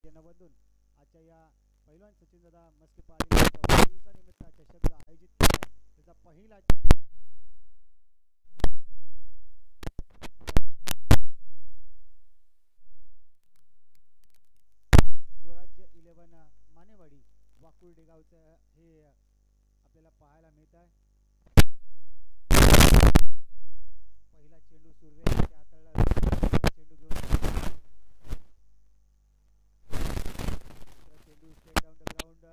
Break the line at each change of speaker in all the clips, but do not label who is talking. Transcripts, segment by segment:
यांना बंधून आजच्या या पैलवान सचिनदादा मस्के पाटील यांच्या वाढदिवसानिमित्त चषक आयोजित केला आहे. त्याचा पहिला स्वराज्य 11 मानेवाडी वाकुर्डे गावचं हे आपल्याला पाहायला मिळत आहे. पहिला चेंडू सुरवे हाताळला चेंडू घेऊन चेंडू स्ट्रेट डाऊन द ग्राउंड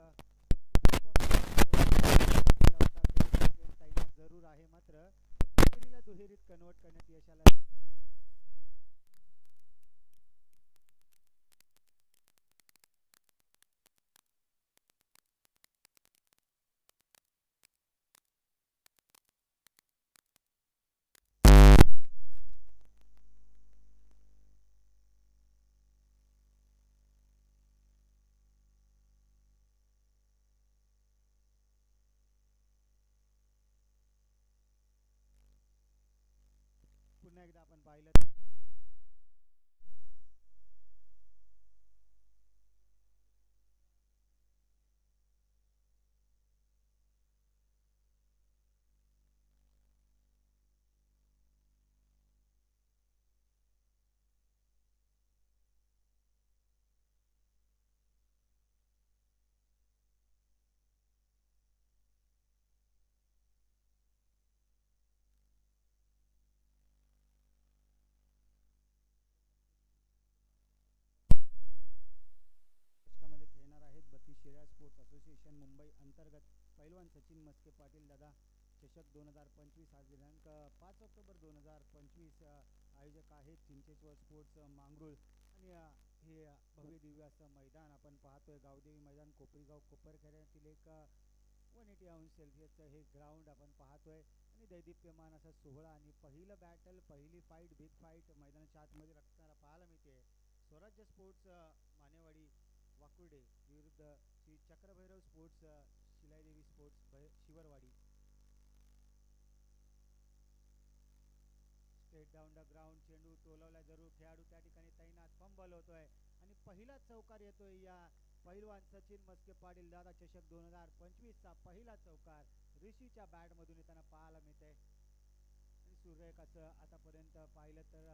जरूर आहे, मात्र दुहेरीत कन्वर्ट करण्यात यश आलं. पुन्हा एकदा आपण पाहिलं खेळणार आहेत. 32 शेऱ्या स्पोर्ट्स असोसिएशन मुंबई अंतर्गत पैलवान सचिन मस्के पाटील दादा चषक 2025 आज दिनांक 5 ऑक्टोबर 2025 आयोजक आहेत चिंचेश्वर स्पोर्ट्स मांगरूळ. आणि हे भव्य दिव्य असं मैदान आपण पाहतोय. गावदेवी मैदान कोपरीगाव कोपरखेड्यातील एक 180 अंश सेल्सिअसचं हे ग्राउंड आपण पाहतोय. आणि दैदिप्यमान असा सोहळा आणि पहिलं बॅटल, पहिली फाईट, बिग फाईट मैदानाच्या आतमध्ये रखताना पाहायला मिळते. स्वराज्य स्पोर्ट्स मानेवाडी वाकुर्डे विरुद्ध Shri Chakrabhairav sports Shilaidevi sports Shivarwadi. Straight down the ground चेंडू टोलवला जरूर, खेळाडू त्या ठिकाणी तैनात, फंबल होतोय आणि पहिला चौकार येतोय. या पैलवान सचिन मस्के पाटील दादा चषक 2025 चा पहिला चौकार ऋषीच्या बॅट मधून येताना पाहायला मिळते. आणि सुरेख असं आतापर्यंत पाहिलं तर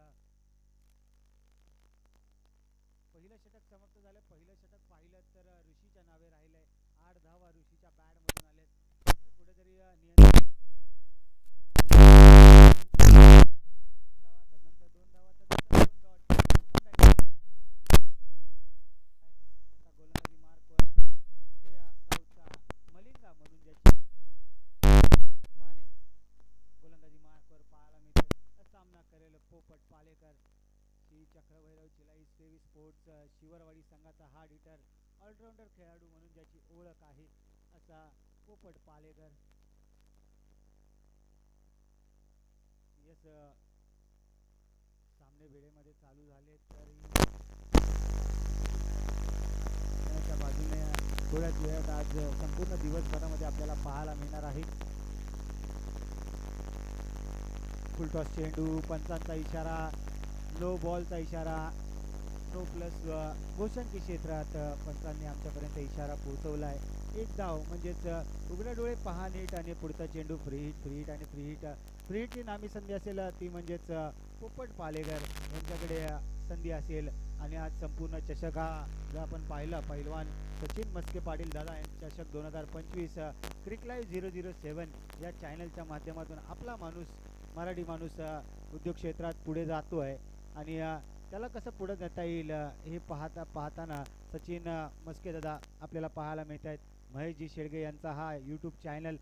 पहिलं षटक समाप्त झालं. पहिलं षटक पाहिलं तर ऋषीच्या नावे राहिलंय. 8 धावा ऋषीच्या बॅट मधून आलेत. कुठेतरी नियंत्रण धावा, त्यानंतर 2 धावा, त्यानंतर 2 डॉट. गोलंदाजी मार्कवर गावचा मलिंगा म्हणून ज्याची माने गोलंदाजी मार्कवर पाहायला मिळते. सामना करेल पोपट पालेकर. श्री चक्रभैरव शिलाई स्पोर्ट्स शिवरवाडी संघाचा हार्ड हिटर, ऑलराऊंडर खेळाडू म्हणून ज्याची ओळख आहे असा पोपट पालेकर. यस सामने वेळेमध्ये चालू झाले तरी बाजूने थोड्याच वेळात आज संपूर्ण दिवसभरामध्ये आपल्याला पाहायला मिळणार आहे. फुलटॉस चेंडू, पंचांचा इशारा, नो बॉलचा इशारा, नो प्लस गोषंकी क्षेत्रात पंचांनी आमच्यापर्यंत इशारा पोहोचवला आहे. एक धाव म्हणजेच उघड्या डोळे पहा नीट आणि पुढचा चेंडू फ्री हिट आणि फ्री हिटची नामी संधी असेल ती म्हणजेच पोपट पालेकर यांच्याकडे संधी असेल. आणि आज संपूर्ण चषक हा जर आपण पाहिला पैलवान सचिन मस्के पाटील दादा यांचा चषक 2025 क्रिक लाईव्ह 007 या चॅनलच्या माध्यमातून आपला माणूस, मराठी माणूस उद्योग क्षेत्रात पुढे जातो आहे. आणि त्याला कसं पुढे नेता येईल हे पाहताना सचिन मस्के दादा आपल्याला पाहायला मिळत आहेत. महेशजी शेडगे यांचा हा यूट्यूब चॅनल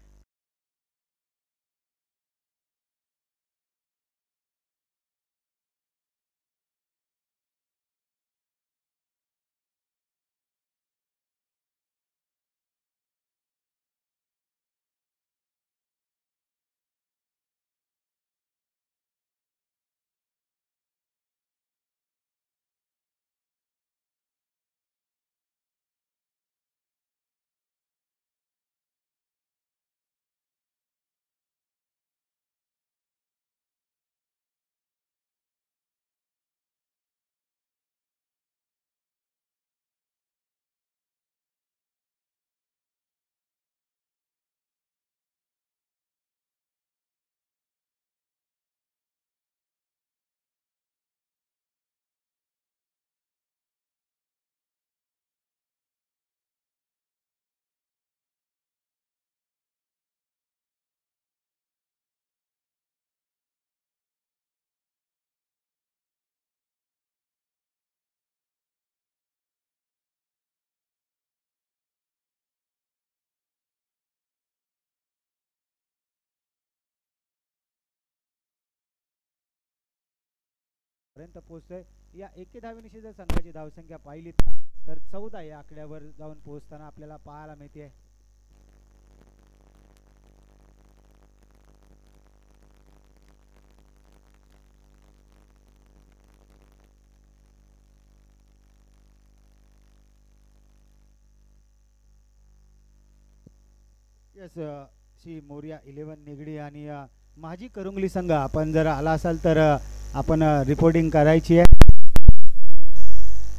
पर्यंत पोहोचतोय. या एके धावेनिशी जर संघाची धावसंख्या पाहिली तर 14 या आकड्यावर जाऊन पोहोचताना आपल्याला पाहायला मिळते. यस श्री मोर्या 11 निगडी आणि माझी करुंगली संघ आपण जर आला असाल तर आपण रिपोर्टिंग करायची आहे.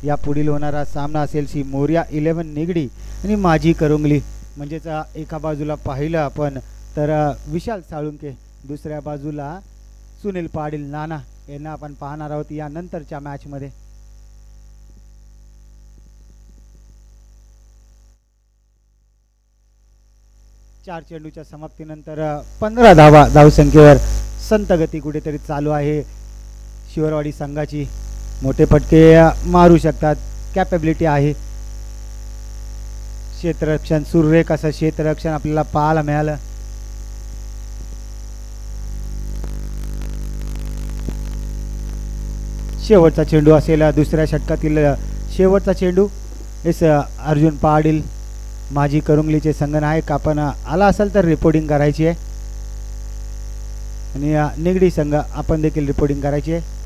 या पुढील होणारा सामना असेल श्री मोर्या 11 निगडी आणि माझी करुंगली. म्हणजेच एका बाजूला पाहिलं आपण तर विशाल साळुंके, दुसऱ्या बाजूला सुनील पाटील नाना यांना आपण पाहणार आहोत या नंतरच्या मॅचमध्ये. चार चेंडूच्या समाप्तीनंतर 15 धावा धावसंख्येवर संत गती कुठेतरी चालू आहे शिवरवाडी संघाची. मोठे फटके मारू शकतात, कॅपेबिलिटी आहे. क्षेत्ररक्षण सुरेख असं क्षेत्ररक्षण आपल्याला पाहायला मिळालं. शेवटचा चेंडू असेल दुसऱ्या षटकातील शेवटचा चेंडू. एस अर्जुन पाटील माझी करुंगलीचे संघनायक आपण आला असाल तर रिपोर्टिंग करायची आहे आणि निगडी संघ आपण देखील रिपोर्टिंग करायची आहे.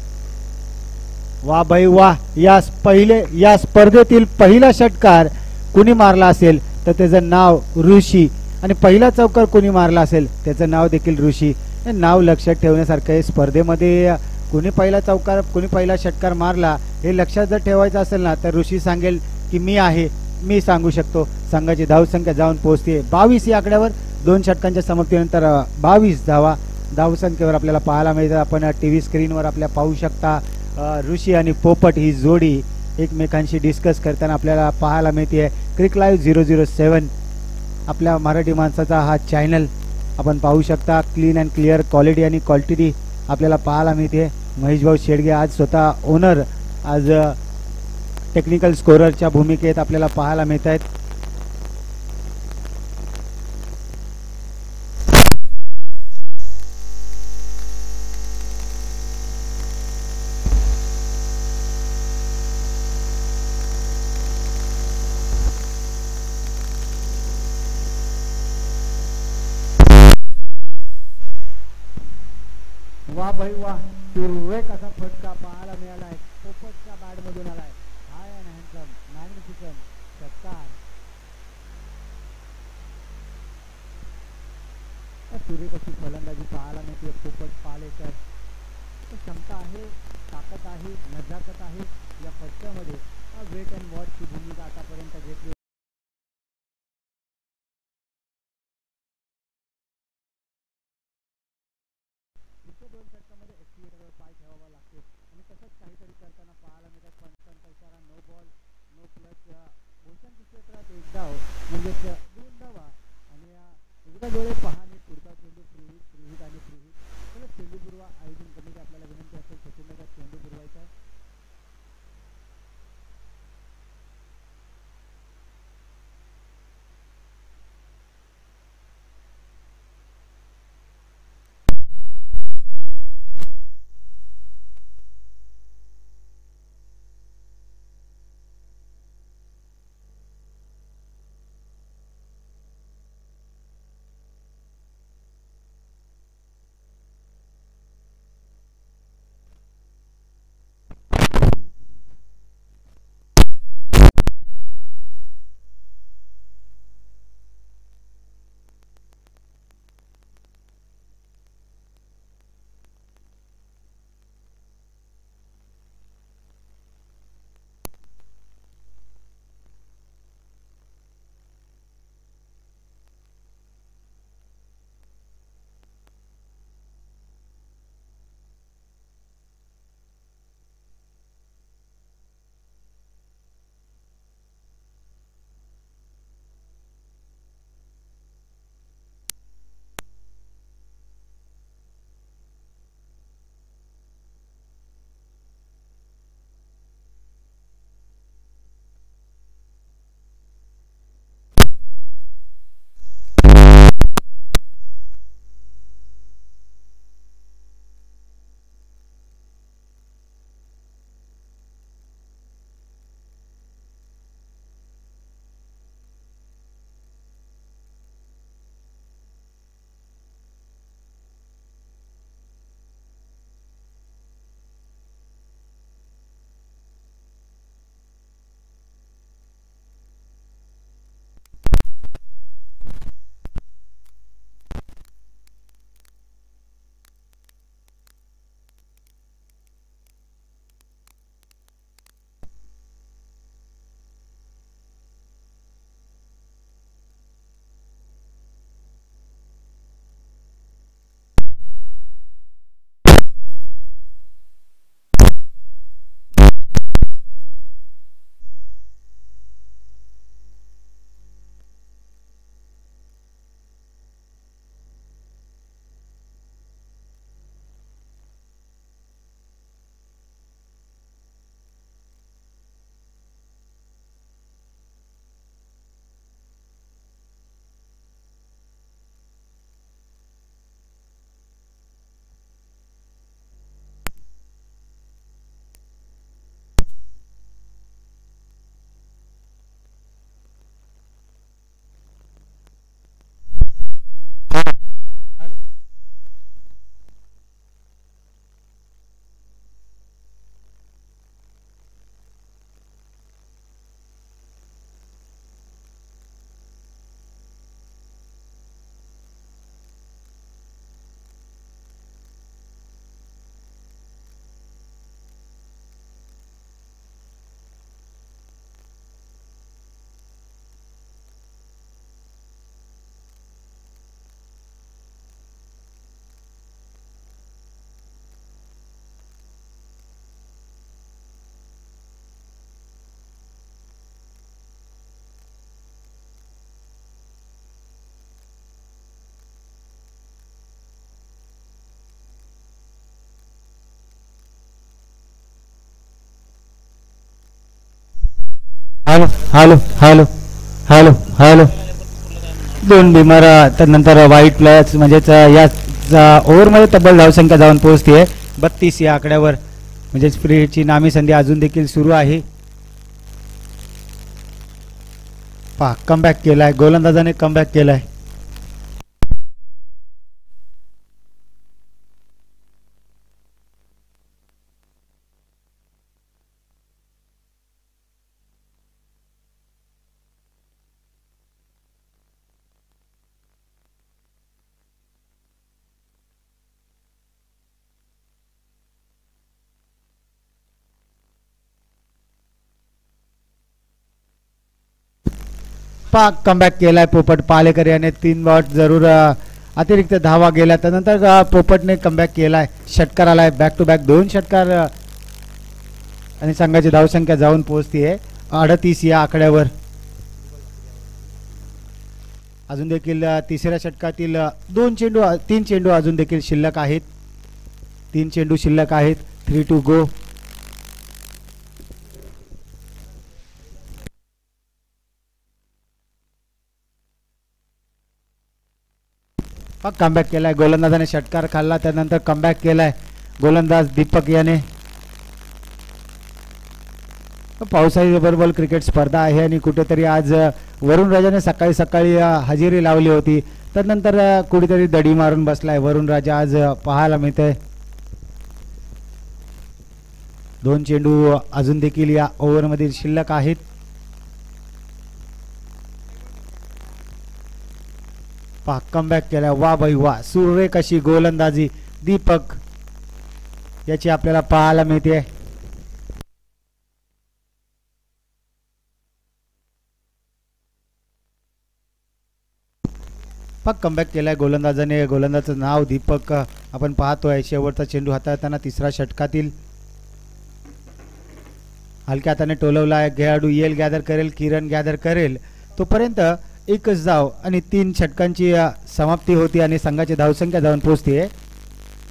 वा भाई वा, या स्पर्धेतील पहिला षटकार कुणी मारला असेल तर त्याचं नाव ऋषी आणि पहिला चौकार कुणी मारला असेल त्याचं नाव देखील ऋषी. हे नाव लक्षात ठेवण्यासारखं आहे. स्पर्धेमध्ये कुणी पहिला चौकार कुणी पहिला षटकार मारला हे लक्षात जर ठेवायचं असेल ना तर ऋषी सांगेल की मी आहे, मी सांगू शकतो. संघाची धावसंख्या जाऊन पोहोचते 22 या आकड्यावर. 2 षटकांच्या समाप्तीनंतर 22 धावा धावसंख्येवर आपल्याला पाहायला मिळतात. आपण टीव्ही स्क्रीनवर आपल्या पाहू शकता ऋषी आणि पोपट ही जोडी एकमेकांशी डिस्कस करताना आपल्याला पाहायला मिळते. क्रिक लाईव्ह 007 आपल्या मराठी माणसाचा हा चॅनल आपण पाहू शकता. क्लीन अँड क्लिअर क्वालिटी आणि क्वांटिटी आपल्याला पाहायला मिळते. महेश भाऊ शेडगे आज स्वतः ओनर, आज टेक्निकल स्कोररच्या भूमिकेत आपल्याला पाहायला मिळत आहेत. वा भाई वा, सुरेख असा फटका पाहायला मिळाला आहे. पोपटच्या बॅटमधून आलाय. हाय अँड हँडसम मॅग्निफिकंट षटकार. सुरेख अशी फलंदाजी पाहायला मिळते. पोपट पालेकर क्षमता आहे, ताकद आहे, नजाकत आहे या फटक्यामध्ये. वेट अँड वॉचची भूमिका आतापर्यंत घेतली. दोन षटकामध्ये एक्सिलेटरवर पाय ठेवावा लागतो आणि तसंच काहीतरी करताना पाहायला मिळतात. पंचांचा इशारा, नो बॉल नो प्लस. भूषणच्या क्षेत्रात एक धाव म्हणजेच 2 धावा आणि एकदा डोळे पाहणे पुढचा चेंडू फ्रीहिट आणि फ्रीहिट. तर चेंडूपूर्व आयोजन कमिटी आपल्याला विनंती असेल सचिनला चेंडू पुरवायचा आहे. Hello hello hello hello hello. दोन बिमार त्यानंतर वाईट प्लस म्हणजेच या ओव्हरमध्ये तब्बल धावसंख्या जाऊन पोहोचते 32 या आकड्यावर. म्हणजेच फ्री हिटची नामी संधी अजून देखील सुरू आहे. पहा कमबॅक केलाय गोलंदाजाने, कमबॅक केलाय. पाक कमबॅक केलाय पोपट पालेकर याने. 3 बॉट जरूर अतिरिक्त धावा गेल्या त्यानंतर पोपटने कमबॅक केलाय. षटकार आलाय, बॅक टू बॅक 2 षटकार आणि संघाची धावसंख्या जाऊन पोहोचतीये 38 या आकड्यावर. अजून देखील तिसऱ्या षटकातील 3 चेंडू अजून देखील शिल्लक आहेत. 3 चेंडू शिल्लक आहेत. 3 टू गो. कमबॅक केलाय गोलंदाजाने, षटकार खाल्ला त्यानंतर कमबॅक केलाय गोलंदाज दीपक याने. पावसाळी बरोबर क्रिकेट स्पर्धा आहे आणि कुठेतरी आज वरुण राजाने सकाळी सकाळी हजेरी लावली होती, त्यानंतर कुठेतरी दडी मारून बसलाय वरुण राजा आज पाहायला मिळतंय. 2 चेंडू अजून देखील या ओव्हरमध्ये शिल्लक आहेत. पहा कमबॅक केलाय. वा बाई वा, सुरेख अशी गोलंदाजी दीपक याची आपल्याला पाहायला मिळते. पक कमबॅक केलाय गोलंदाजाने. गोलंदाजाचं नाव दीपक आपण पाहतोय. शेवटचा चेंडू हाताळताना तिसऱ्या षटकातील हलक्या हाताने टोलवलाय. खेळाडू येल गॅदर करेल, किरण गॅदर करेल तोपर्यंत एकच धाव आणि 3 षटकांची समाप्ती होती आणि संघाची धावसंख्या जाऊन पोहोचते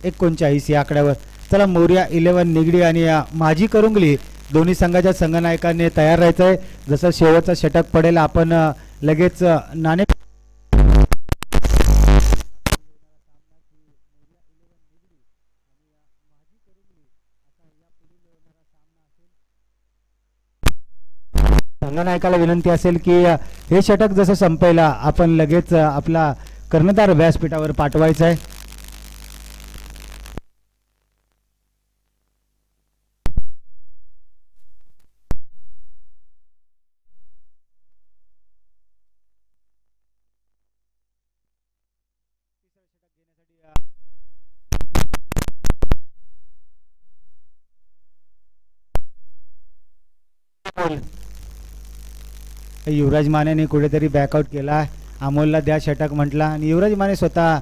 39 या आकड्यावर. चला मोर्या 11 निगडी आणि माझी करुंगली दोन्ही संघाच्या संघनायकांनी तयार राहायचंय. जसं शेवटचा षटक पडेल आपण लगेच नाणे संघनायकाला विनंती असेल की हे षटक जसं संपेला आपण लगेच आपला कर्णधार व्यासपीठावर पाठवायचा आहे. युवराज मानेने कुठेतरी बॅकआउट केला. अमोलला द्या षटक म्हटला आणि युवराज माने स्वतः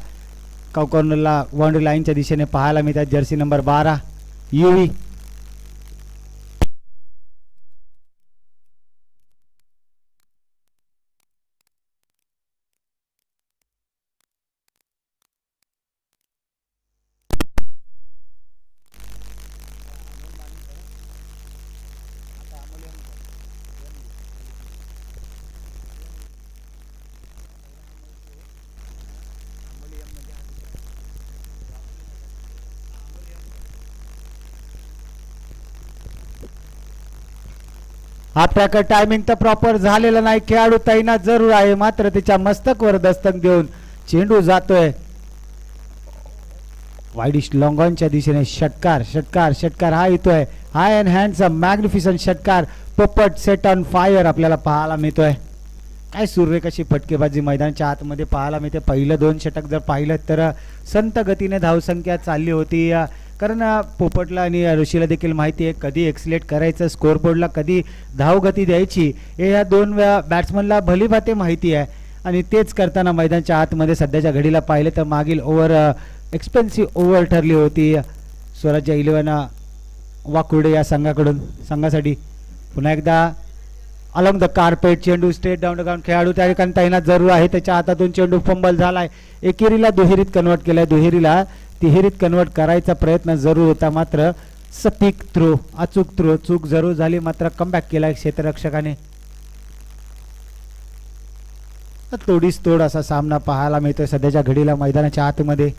कॉर्नरला बाउंड्री लाईनच्या दिशेने पाहायला मिळतात. जर्सी नंबर 12 युवी. हा ट्रॅकर टायमिंग तर प्रॉपर झालेला नाही. खेळाडू तैनात जरूर आहे मात्र त्याच्या मस्तकवर दस्तक देऊन चेंडू जातोय वाईडिश लॉंगॉनच्या दिशेने. षटकार षटकार षटकार हा येतोय. हाय अँड हँड्स मॅग्निफिसंट षटकार. पोपट सेट ऑन फायर आपल्याला पाहायला मिळतोय. काय सुरेख अशी फटकेबाजी मैदानाच्या आतमध्ये पाहायला मिळते. पहिलं 2 षटक जर पाहिलं तर संत गतीने धावसंख्या चालली होती, कारण पोपटला आणि ऋषीला देखील माहिती आहे कधी एक्सलेट करायचं, स्कोअरबोर्डला कधी धावगती द्यायची हे या 2 बॅट्समनला भलीभाते माहिती आहे आणि तेच करताना मैदानाच्या आतमध्ये सध्याच्या घडीला पाहिलं तर मागील ओव्हर एक्सपेन्सिव्ह ओव्हर ठरली होती स्वराज्य 11 वाकुर्डे या संघासाठी. पुन्हा एकदा अलॉंग द कार्पेट चेंडू स्ट्रेट डाऊन द ग्राउंड. खेळाडू त्या ठिकाणी तैनात जरूर आहे. त्याच्या हातातून चेंडू फंबल झालाय. एकेरीला दुहेरीत कन्वर्ट केलाय. दुहेरीला तिहेरीत कन्वर्ट करायचा प्रयत्न जरूर होता मात्र सटीक थ्रो, अचूक थ्रो, चूक जरूर झाली मात्र कमबॅक केलाय क्षेत्ररक्षकाने. तोडीस तोड असा सामना पाहायला मिळतोय सध्याच्या घडीला मैदानाच्या आतमध्ये.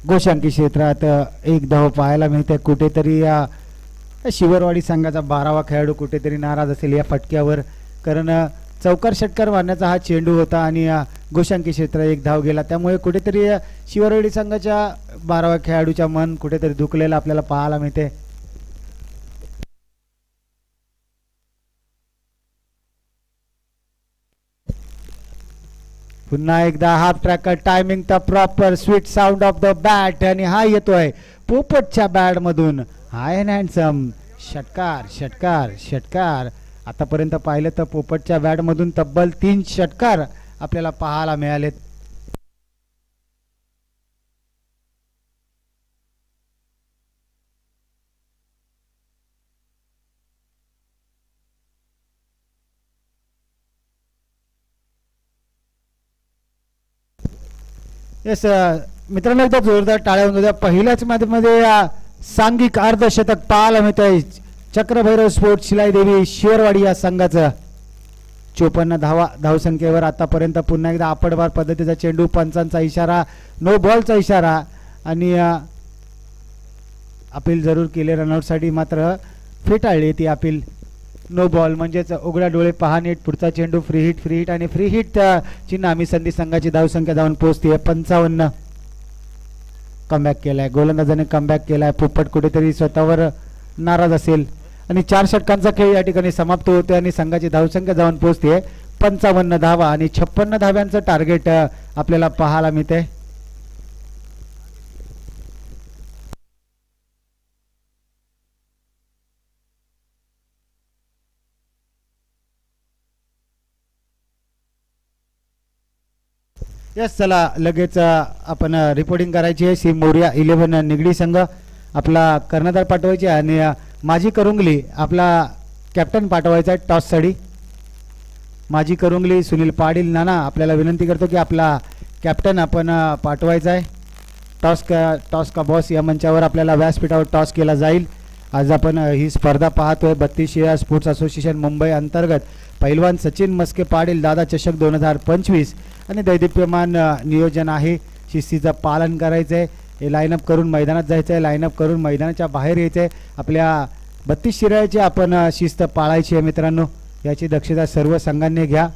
गोशांकी क्षेत्रात एक धाव पाहायला मिळते. कुठेतरी या शिवरवाडी संघाचा 12वा खेळाडू कुठेतरी नाराज असेल या फटक्यावर, कारण चौकार षटकार मारण्याचा हा चेंडू होता आणि गोशांकी क्षेत्र एक धाव गेला. त्यामुळे कुठेतरी शिवरवाडी संघाच्या 12व्या खेळाडूच्या मन कुठेतरी दुखलेलं आपल्याला पाहायला मिळते. पुन्हा एकदा half tracker timing the proper sweet sound of the bat आणि हा येतोय पोपटच्या बॅट मधून. हाय अँड हँडसम षटकार षटकार षटकार. आतापर्यंत पाहिलं तर पोपटच्या बॅट मधून तब्बल 3 षटकार आपल्याला पाहायला मिळालेत. येस मित्रांनो, एकदा जोरदार टाळ्या होऊन द्या. पहिल्याच मध्ये सांघिक अर्धशतक पाहायला मिळतंय चक्रभैरव स्पोर्ट्स शिलाई देवी शिवरवाडी या संघाचं. 54 धावसंख्येवर आतापर्यंत पुन्हा एकदा आपटबार पद्धतीचा चेंडू, पंचांचा इशारा, नो बॉलचा इशारा आणि अपील जरूर केले. रनआउटसाठी मात्र फेटाळली ती अपील. नो बॉल म्हणजेच उघड्या डोळे पहा नीट. पुढचा चेंडू फ्री हिट आणि फ्री हिट चिन्ह आम्ही संधी संघाची धावसंख्या जाऊन पोहोचते 55. कमबॅक केलाय गोलंदाजाने, कमबॅक केलाय. पोपट कुठेतरी स्वतःवर नाराज असेल आणि 4 षटकांचा खेळ या ठिकाणी समाप्त होते आणि संघाची धावसंख्या जाऊन पोहोचते 55 धावा आणि 56 धाव्यांचं टार्गेट आपल्याला पाहायला मिळते. यस, चला लगेच आपण रिपोर्टिंग करायची आहे. सी मोर्या 11 निगडी संघ आपला कर्णधार पाठवायचे आणि माजी करुंगली आपला कॅप्टन पाठवायचा आहे टॉससाठी. माजी करुंगली सुनील पाटील नाना आपल्याला विनंती करतो की आपला कॅप्टन आपण पाठवायचा आहे. टॉस का बॉस या मंचावर आपल्याला व्यासपीठावर टॉस केला जाईल. आज आपण ही स्पर्धा पाहतोय 32 स्पोर्ट्स असोसिएशन मुंबई अंतर्गत. पैलवान सचिन मस्के पाटील दादा चषक 2025 आणि दैदिप्यमान नियोजन आहे. शिस्तीचं पालन करायचं आहे. हे लाईनअप करून मैदानात जायचं आहे, लाईनअप करून मैदानाच्या बाहेर यायचं आहे. आपल्या 32 शिराळ्याची आपण शिस्त पाळायची आहे मित्रांनो. याची दक्षता सर्व संघांनी घ्या.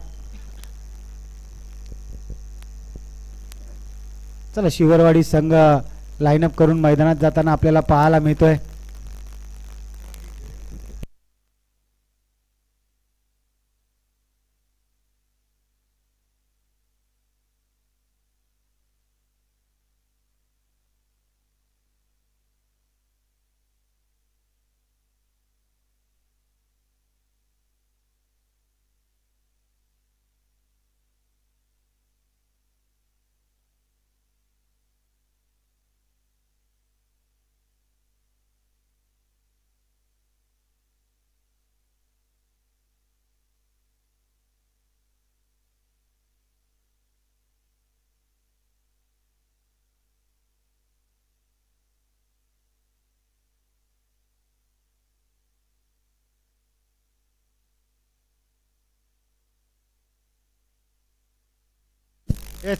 चला, शिवरवाडी संघ लाईनअप करून मैदानात जाताना आपल्याला पाहायला मिळतोय.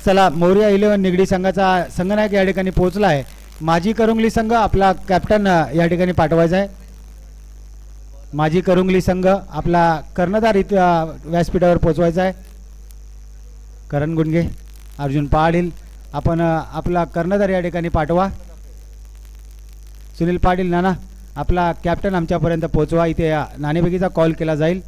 चला, मोर्या 11 निगडी संघाचा संघनायक या ठिकाणी पोहोचला आहे. माजी करुंगली संघ आपला कॅप्टन या ठिकाणी पाठवायचा आहे. माजी करुंगली संघ आपला कर्णधार इथं व्यासपीठावर पोहोचवायचा आहे. करण गुंडगे, अर्जुन पाटील आपण आपला कर्णधार या ठिकाणी पाठवा. सुनील पाटील नाना आपला कॅप्टन आमच्यापर्यंत पोहोचवा. इथे नाणेफेकीचा कॉल केला जाईल.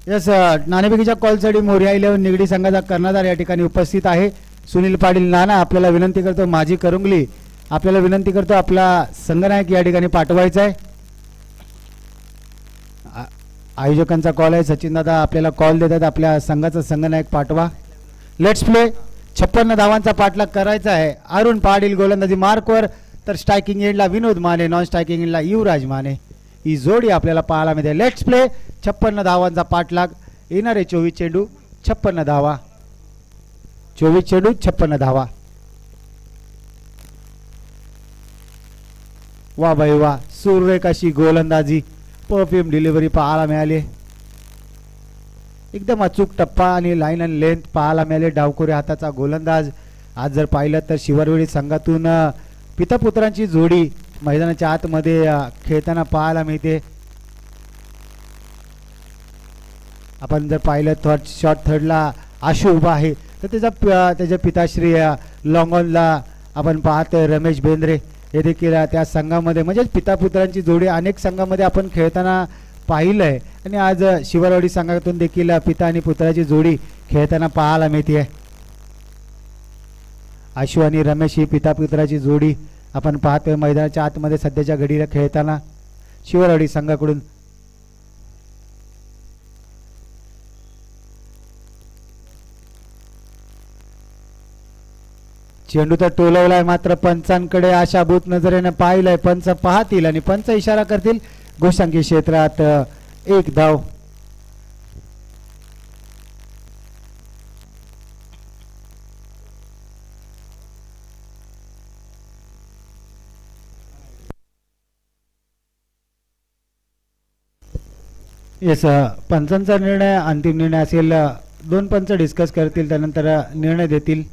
यस, नाणेफेकीच्या कॉलसाठी मोरया 11 निगडी संघाचा कर्णधार या ठिकाणी उपस्थित आहे सुनील पाटील नाना. आपल्याला विनंती करतो माझी करुंगली, आपल्याला विनंती करतो आपला संघनायक या ठिकाणी पाठवायचा आहे. आयोजकांचा कॉल आहे, सचिन दादा आपल्याला कॉल देतात, आपल्या संघाचा संघनायक पाठवा. Let's play. 56 धावांचा पाठलाग करायचा आहे. अरुण पाटील गोलंदाजी मार्कवर, तर स्ट्रायकिंग एंडला विनोद माने, नॉन स्ट्रायकिंग एंडला युवराज माने ही जोडी आपल्याला पाहायला मिळते. Let's play. 56 धावांचा पाठलाग, येणारे 24 चेंडू 56 धावा, 24 चेंडू 56 धावा. वा बाई वा, सुरेख अशी गोलंदाजी, परफ्यूम डिलिव्हरी पाहायला मिळाली. एकदम अचूक टप्पा आणि लाईन अँड लेंथ पाहायला मिळाले. डावखोरे हाताचा गोलंदाज. आज जर पाहिलं तर शिवरवेळी संघातून पिता पुत्रांची जोडी मैदानाच्या आतमध्ये खेळताना पाहायला मिळते. आपण जर पाहिलं शॉर्ट थर्डला आशू उभा आहे, तर त्याच्या पिताश्री लॉंग ऑनला आपण पाहतोय रमेश बेंद्रे हे देखील त्या संघामध्ये, म्हणजे पिता पुत्रांची जोडी अनेक संघामध्ये आपण खेळताना पाहिलं आहे आणि आज शिवरवाडी संघातून देखील पिता आणि पुत्राची जोडी खेळताना पाहायला मिळते. आशू आणि रमेश ही पिता पुत्राची जोडी आपण पाहतोय मैदानाच्या आतमध्ये सध्याच्या घडीला खेळताना शिवरवाडी संघाकडून. चेंडू तर टोलवलाय, मात्र पंचांकडे आशाभूत नजरेने पाहिलंय. पंच पाहतील आणि पंच इशारा करतील. गोशांकी क्षेत्रात 1 धाव. येस, पंचांचा निर्णय अंतिम निर्णय असेल. 2 पंच डिस्कस करतील, त्यानंतर निर्णय देतील.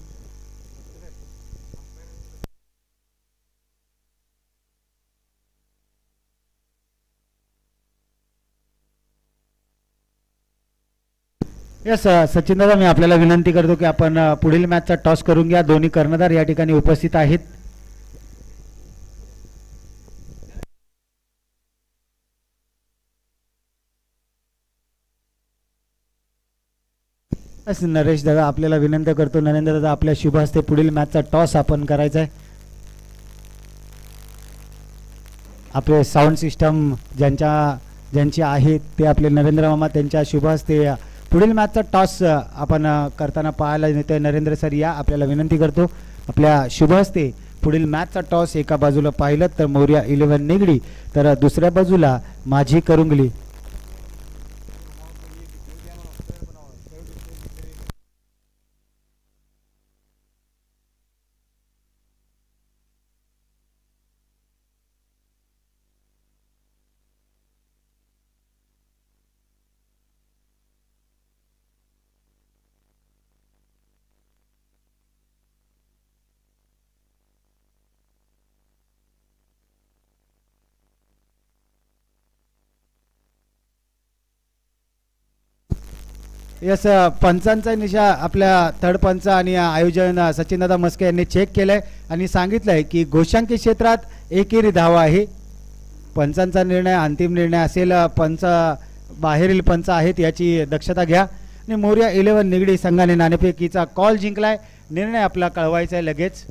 यस, सचिन दादा मी आपल्याला विनंती करतो की आपण पुढील मॅचचा टॉस करून घ्या. दोन्ही कर्णधार या ठिकाणी उपस्थित आहेत. नरेश दादा आपल्याला विनंती करतो, नरेंद्र दादा आपल्या शुभ हस्ते पुढील मॅचचा टॉस आपण करायचा आहे. आपले साऊंड सिस्टम ज्यांची आहे ते आपले नरेंद्र मामा, त्यांच्या शुभ हस्ते पुढील मॅचचा टॉस आपण करताना पाहायला मिळतोय. नरेंद्र सर या, आपल्याला विनंती करतो आपल्या शुभ हस्ते पुढील मॅचचा टॉस. एका बाजूला पाहिलं तर मोरया 11 निगडी, तर दुसऱ्या बाजूला माझी करुंगली. यस, पंचांचा निशा आपल्या थर्ड पंच आणि आयोजन सचिनदादा मस्के यांनी चेक केलंय आणि सांगितलंय की गोशांकी क्षेत्रात एकेरी धावा आहे. पंचांचा निर्णय अंतिम निर्णय असेल. पंच बाहेरील पंच आहेत याची दक्षता घ्या. आणि मोरया 11 निगडी संघाने नाणेफेकीचा कॉल जिंकलाय. निर्णय आपला कळवायचा आहे लगेच.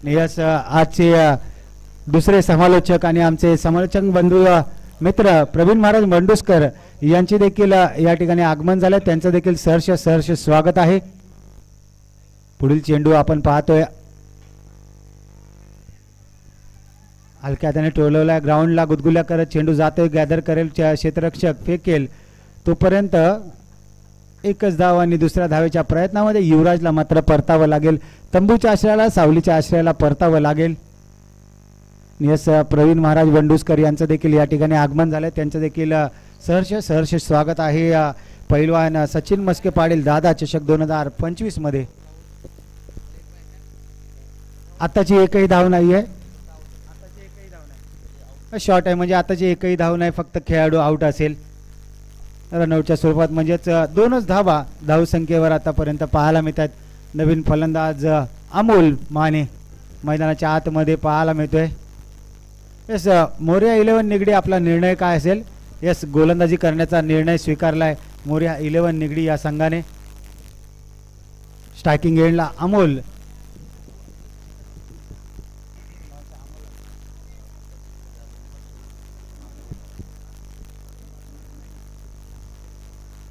यस, आजचे दुसरे समालोचक आणि आमचे समालोचक बंधू मित्र प्रवीण महाराज मंडुसकर यांचे देखील या ठिकाणी आगमन झालं. त्यांचं देखील सहर्ष स्वागत आहे. पुढील चेंडू आपण पाहतोय हलक्या हाताने टोलवला, ग्राउंडला गुदगुल्या करत चेंडू जातोय. गॅदर करेल क्षेत्ररक्षक, फेकेल तोपर्यंत एकच धाव आणि दुसऱ्या धावेच्या प्रयत्नामध्ये युवराजला मात्र परतावं लागेल. तंबूच्या आश्रयाला, सावलीच्या आश्रयाला परतावं लागेल. यस, प्रवीण महाराज वंडुसकर यांचं देखील या ठिकाणी आगमन झालं. त्यांचं देखील सहर्ष स्वागत आहे. पैलवान सचिन मस्के पाटील दादा चषक 2025 मध्ये. आताची एकही धाव नाही आहे, शॉर्ट आहे, म्हणजे आताची एकही धाव नाही, फक्त खेळाडू आउट असेल रनआउटच्या स्वरूपात. म्हणजेच 2च धावा धावसंख्येवर आतापर्यंत पाहायला मिळतात. नवीन फलंदाज अमोल माने मैदानाच्या आतमध्ये पाहायला मिळतोय. यस, मोरया 11 निगडी आपला निर्णय काय असेल यस, गोलंदाजी करण्याचा निर्णय स्वीकारलाय मोरया 11 निगडी या संघाने. स्ट्रायकिंग एंडला अमोल.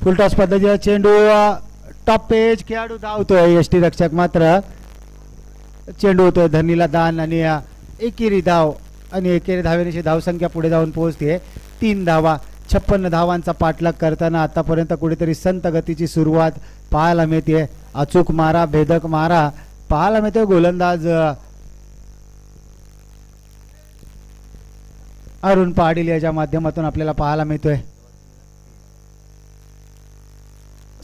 फुलटॉस पद्धतीचा चेंडू टॉप पेज, खेळाडू धावतोय. यष्टी रक्षक मात्र चेंडू होतोय धरणीला दान आणि एकेरी धाव आणि एकेरी धावेची धावसंख्या पुढे जाऊन पोहोचते 3 धावा. 56 धावांचा पाठलाग करताना आतापर्यंत कुठेतरी संत गतीची सुरुवात पाहायला मिळते. अचूक मारा, भेदक मारा पाहायला मिळतोय. गोलंदाज अरुण पाटील याच्या माध्यमातून आपल्याला पाहायला मिळतोय.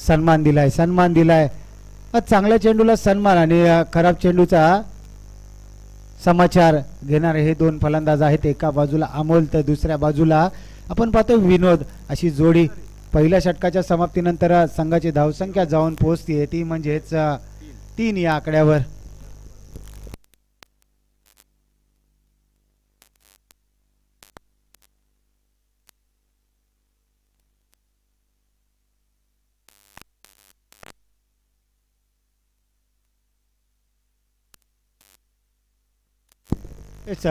सन्मान दिलाय. चांगल्या चेंडूला सन्मान आणि खराब चेंडूचा समाचार घेणारे हे 2 फलंदाज आहेत. एका बाजूला अमोल तर दुसऱ्या बाजूला आपण पाहतो विनोद. अशी जोडी पहिल्या षटकाच्या समाप्तीनंतर संघाची धावसंख्या जाऊन पोहोचते ती म्हणजेच 3 या आकड्यावर. It's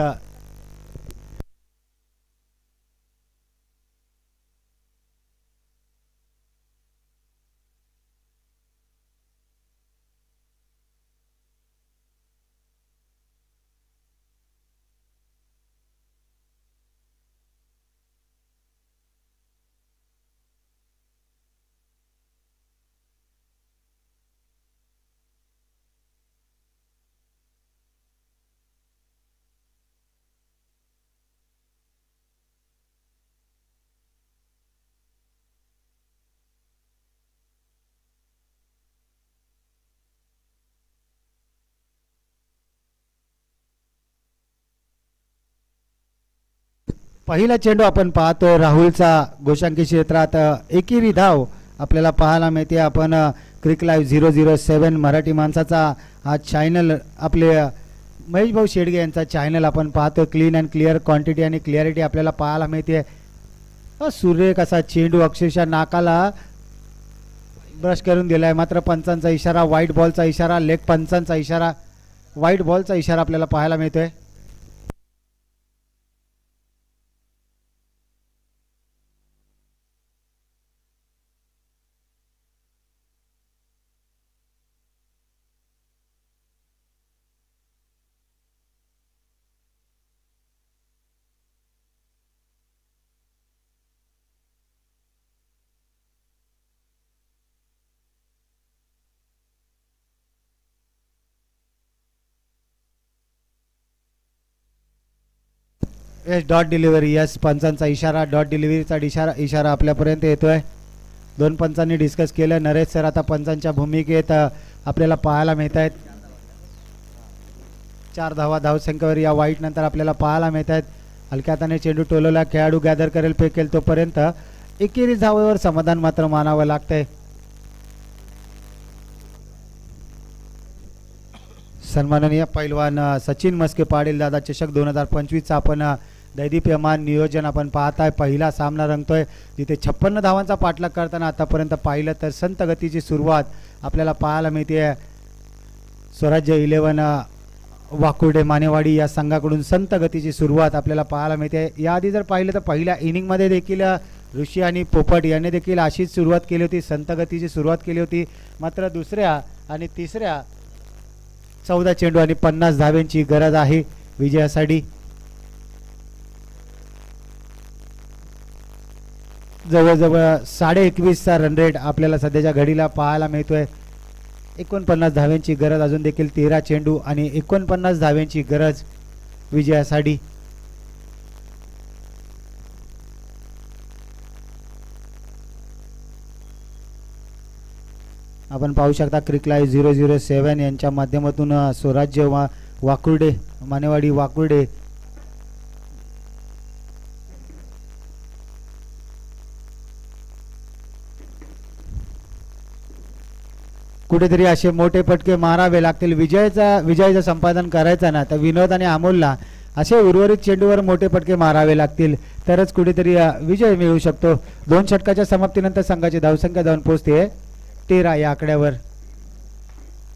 पहिला चेंडू आपण पाहतोय राहुलचा गोशांकी क्षेत्रात एकेरी धाव आपल्याला पाहायला मिळते. आपण क्रिक लाईव्ह 007 मराठी माणसाचा हा चॅनल आपले महेश भाऊ शेडगे यांचा चॅनल आपण पाहतो. क्लीन अँड क्लिअर क्वांटिटी आणि क्लिअरिटी आपल्याला पाहायला मिळते. सुरेख असा चेंडू अक्षरशः नाकाला ब्रश करून दिलाय. मात्र पंचांचा इशारा, व्हाईट बॉलचा इशारा, लेग पंचांचा इशारा, व्हाईट बॉलचा इशारा आपल्याला पाहायला मिळतोय. Yes, dot delivery. यस, पंचांचा इशारा, डॉट डिलिव्हरीचा इशारा आपल्यापर्यंत येतोय. 2 पंचांनी डिस्कस केलं. नरेश सर आता पंचांच्या भूमिकेत आपल्याला पाहायला मिळत आहेत. 4 धावा धावसंख्येवर या वाईट नंतर आपल्याला पाहायला मिळत आहेत. हलक्या हाताने चेंडू टोलवला, खेळाडू गॅदर करेल, फेकेल तोपर्यंत एकेरी धावेवर समाधान मात्र मानावं लागतंय. सन्माननीय पैलवान सचिन मस्के पाटील दादा चषक 2025चा आपण दैदिप्यमान नियोजन आपण पाहताय. पहिला सामना रंगतोय जिथे 56 धावांचा पाठलाग करताना आतापर्यंत पाहिलं तर संत गतीची सुरुवात आपल्याला पाहायला मिळते. स्वराज्य 11 वाकुर्डे मानेवाडी या संघाकडून संत गतीची सुरुवात आपल्याला पाहायला मिळते. याआधी जर पाहिलं तर पहिल्या इनिंगमध्ये देखील ऋषी आणि पोपट यांनी देखील अशीच सुरुवात केली होती, संत गतीची सुरुवात केली होती. मात्र दुसऱ्या आणि तिसऱ्या 14 चेंडू आणि 50 धाव्यांची गरज आहे विजयासाठी. जवळजवळ 21.5चा रन रेट आपल्याला सध्याच्या घडीला पाहायला मिळतोय. 49 धाव्यांची गरज, अजून देखील 13 चेंडू आणि 49 धाव्यांची गरज विजयासाठी. आपण पाहू शकता क्रिक लाईव्ह 007 यांच्या माध्यमातून स्वराज्य वाकुर्डे मानेवाडी वाकुर्डे कुठेतरी असे मोठे फटके मारावे लागतील. विजयाचं संपादन करायचं ना तर विनोद आणि अमोलला असे उर्वरित चेंडूवर मोठे फटके मारावे लागतील तरच कुठेतरी विजय मिळू शकतो. 2 षटकाच्या समाप्तीनंतर संघाची धावसंख्या जाऊन पोहोचते 13 या आकड्यावर.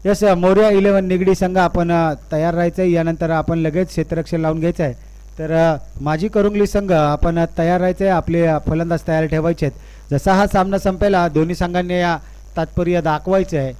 यस, मोरया 11 निगडी संघ आपण तयार राहायचं आहे. यानंतर आपण लगेच क्षेत्ररक्षण लावून घ्यायचं आहे. तर माजी करुंगली संघ आपण तयार राहायचं आहे. आपले फलंदाज तयार ठेवायचे आहेत. जसा हा सामना संपेला दोन्ही संघांनी या तात्पर्य दाखवायचं आहे.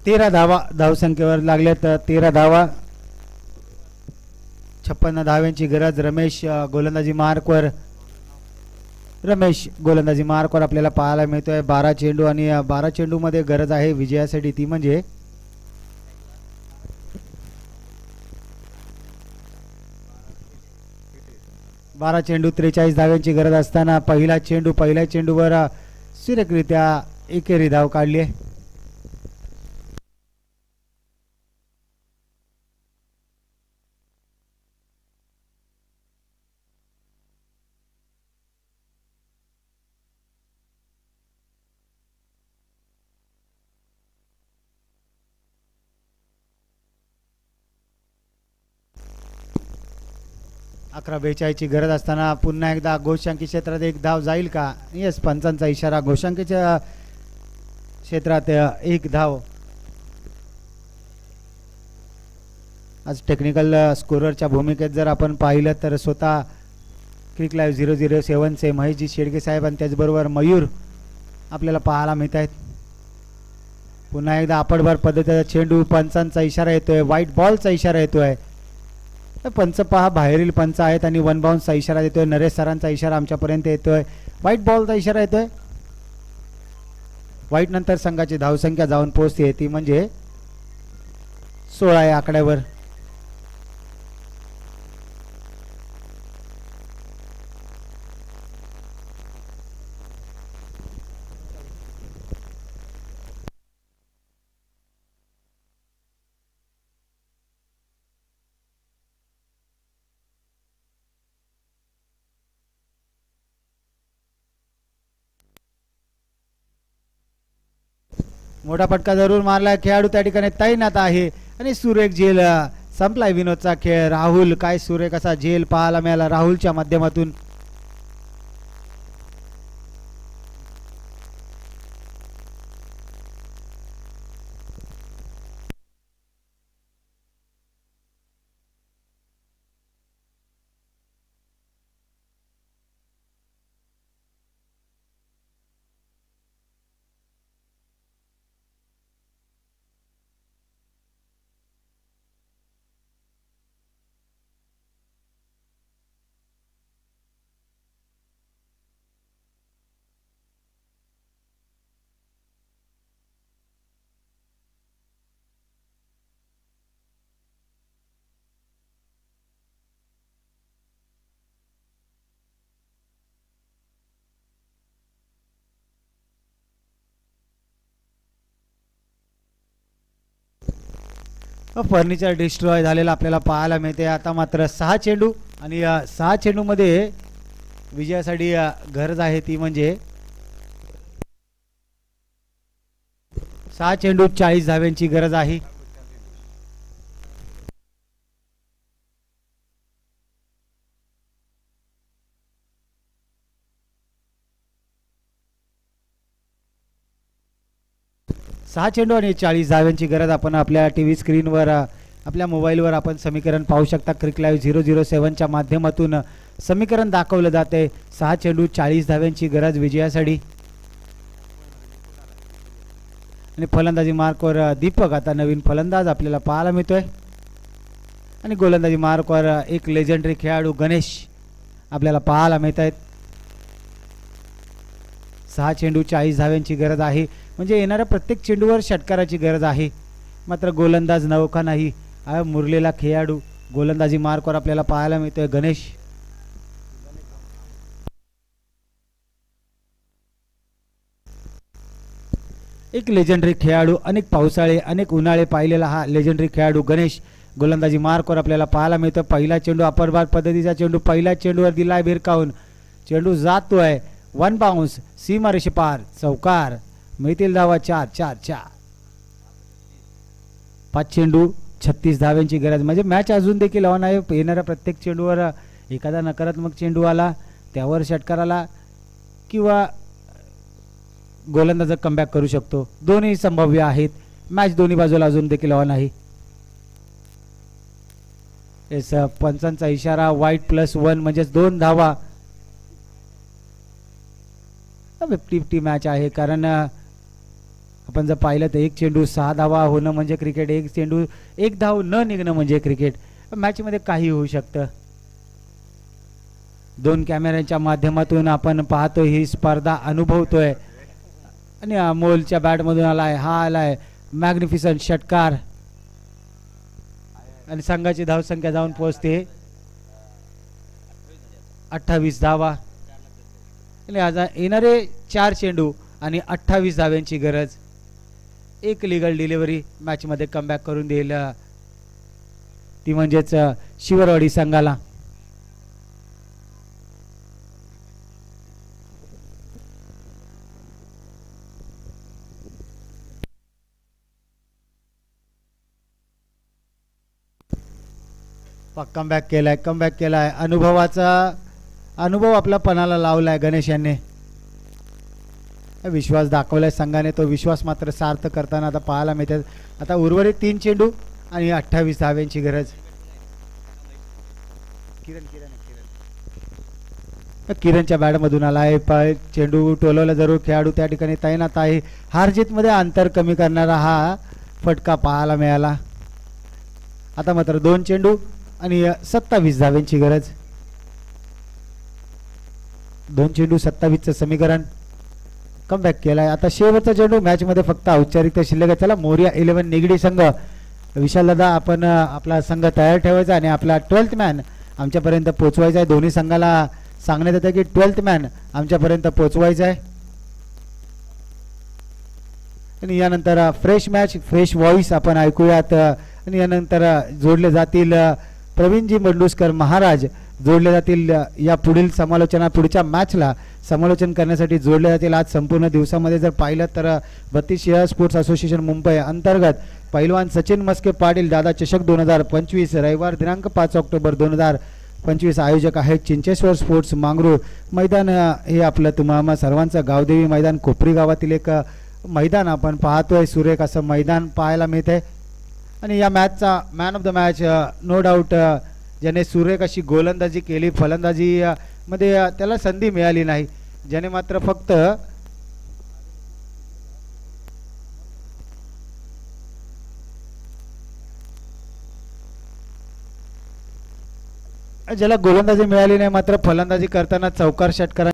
तेरा धावा धावसंख्येवर लागल्यात. 13 धावा, 56 धाव्यांची गरज. रमेश गोलंदाजी मार्कवर. रमेश गोलंदाजी मार्कवर आपल्याला पाहायला मिळतोय. 12 चेंडू आणि 12 चेंडू मध्ये गरज आहे विजयासाठी, ती म्हणजे 12 चेंडू 43 धाव्यांची गरज असताना पहिल्या चेंडूवर सुरेखरित्या एकेरी धाव काढली आहे. अकरा 42ची गरज असताना पुन्हा एकदा गोशांकी क्षेत्रात एक धाव जाईल का? येस, पंचांचा इशारा. गोशांकीच्या क्षेत्रात एक धाव. आज टेक्निकल स्कोररच्या भूमिकेत जर आपण पाहिलं तर स्वतः क्रिक लाईव्ह 007चे महेशजी शेडगे साहेब आणि त्याचबरोबर मयूर आपल्याला पाहायला मिळत आहेत. पुन्हा एकदा आपटभर पद्धतीचा चेंडू. पंचांचा इशारा येतोय. व्हाईट बॉलचा इशारा येतोय. पंच पहा, बाहेरील पंच आहेत आणि 1 बाउन्सचा इशारा देतोय. नरेश सरांचा इशारा आमच्यापर्यंत येतोय. व्हाईट बॉलचा इशारा येतोय. व्हाईट नंतर संघाची धावसंख्या जाऊन पोहोचते, ती म्हणजे 16 या आकड्यावर. मोठा फटका जरूर मारलाय. खेळाडू त्या ठिकाणी तैनात आहे आणि सुरेख झेल संपलाय विनोदचा खेळ. राहुल, काय सुरेख असा झेल पाहायला मिळाला राहुलच्या माध्यमातून. फर्निचर डिस्ट्रॉय झालेला आपल्याला पाहायला मिळते. आता मात्र 6 चेंडू आणि 6 चेंडूमध्ये विजयासाठी गरज आहे, ती म्हणजे 6 चेंडू 40 धाव्यांची गरज आहे. सहा चेंडू आणि 40 धाव्यांची गरज. आपण आपल्या टीव्ही स्क्रीनवर आपल्या मोबाईलवर आपण समीकरण पाहू शकता. क्रिक लाईव्ह 007च्या माध्यमातून समीकरण दाखवलं जाते. 6 चेंडू 40 धाव्यांची गरज विजयासाठी. आणि फलंदाजी मार्कवर दीपक, आता नवीन फलंदाज आपल्याला पाहायला मिळतोय. आणि गोलंदाजी मार्कवर एक लेजेंडरी खेळाडू गणेश आपल्याला पाहायला मिळत आहेत. 6 चेंडू 40 धाव्यांची गरज आहे, म्हणजे येणाऱ्या प्रत्येक चेंडूवर षटकाराची गरज आहे. मात्र गोलंदाज नौका नाही, मुरलेला खेळाडू गोलंदाजी मार्कवर आपल्याला पाहायला मिळतोय गणेश. एक लेजेंडरी खेळाडू, अनेक पावसाळे अनेक उन्हाळे पाहिलेला हा लेजेंडरी खेळाडू गणेश गोलंदाजी मार्कवर आपल्याला पाहायला मिळतं. पहिला चेंडू अपरभाग पद्धतीचा चेंडू पहिल्या चेंडूवर दिलाय भिरकावून, चेंडू जातोय वन बाउन्स सीमारेषे पार, चौकार. मिळतील धावा 4 4 4. 5 चेंडू 36 धाव्यांची गरज, म्हणजे मॅच अजून देखील ऑन आहे. येणाऱ्या प्रत्येक चेंडूवर एखादा नकारात्मक चेंडू आला त्यावर षटकाराला किंवा गोलंदाज कमबॅक करू शकतो. दोन्ही संभाव्य आहेत. मॅच दोन्ही बाजूला अजून देखील ऑन आहे. एस पंचांचा इशारा वाईट +1 म्हणजेच 2 धावा. 50-50 मॅच आहे, कारण आपण जर पाहिलं तर एक चेंडू 6 धावा होणं म्हणजे क्रिकेट, एक चेंडू 1 धाव न निघणं म्हणजे क्रिकेट. मॅचमध्ये काही होऊ शकतं. 2 कॅमेऱ्यांच्या माध्यमातून आपण पाहतोय ही स्पर्धा, अनुभवतोय. आणि अमोलच्या बॅटमधून आलाय, हा आलाय मॅग्निफिसंट षटकार आणि संघाची धावसंख्या जाऊन पोहोचते 28 धावा. आज येणारे 4 चेंडू आणि 28 धाव्यांची गरज. एक लिगल डिलिव्हरी मॅचमध्ये कमबॅक करून देईल, ती म्हणजेच शिवरवाडी संघाला. कमबॅक केलाय. अनुभव आपला पणाला लावलाय गणेश यांनी. विश्वास दाखवलाय संघाने, तो विश्वास मात्र सार्थ करताना आता पाहायला मिळते. आता उर्वरित 3 चेंडू आणि 28 धाव्यांची गरज. किरणच्या बॅटमधून आलाय, चेंडू टोलवला जरूर, खेळाडू त्या ठिकाणी तैनात आहे. हारजीत मध्ये अंतर कमी करणारा हा फटका पाहायला मिळाला. आता मात्र 2 चेंडू आणि 27 धाव्यांची गरज. 2 चेंडू 27चं समीकरण. कमबॅक केलाय. आता शेवटचा चेंडू मॅच मध्ये फक्त औपचारिकता शिल्लक आहे. चला मोरिया 11 निगडी संघ, विशाल दादा आपण आपला संघ तयार ठेवायचा आणि आपला 12th मॅन आमच्यापर्यंत पोहोचवायचा आहे. दोन्ही संघाला सांगण्यात येतं की 12th मॅन आमच्यापर्यंत पोहोचवायचा आहे. आणि यानंतर फ्रेश मॅच फ्रेश व्हॉइस आपण ऐकूयात. आणि यानंतर जोडले जातील प्रवीणजी मंडुस्कर महाराज, जोडले जातील या पुढील पुढच्या मॅचला समालोचन करण्यासाठी जोडले जातील. आज संपूर्ण दिवसामध्ये जर पाहिलं तर 32 स्पोर्ट्स असोसिएशन मुंबई अंतर्गत पैलवान सचिन मस्के पाटील दादा चषक 2025 रविवार दिनांक 5 ऑक्टोबर 2025. आयोजक आहेत चिंचेश्वर स्पोर्ट्स मांगरूळ. मैदान हे आपलं तुम्हा सर्वांचं गावदेवी मैदान, कोपरी गावातील एक मैदान आपण पाहतोय. सुरेख असं मैदान पाहायला मिळतंय. आणि या मॅचचा man of the match no doubt ज्याने सुरेख अशी गोलंदाजी केली, फलंदाजी मध्ये त्याला संधी मिळाली नाही, ज्याने मात्र फक्त ज्याला गोलंदाजी मिळाली नाही, मात्र फलंदाजी करताना चौकार षटकार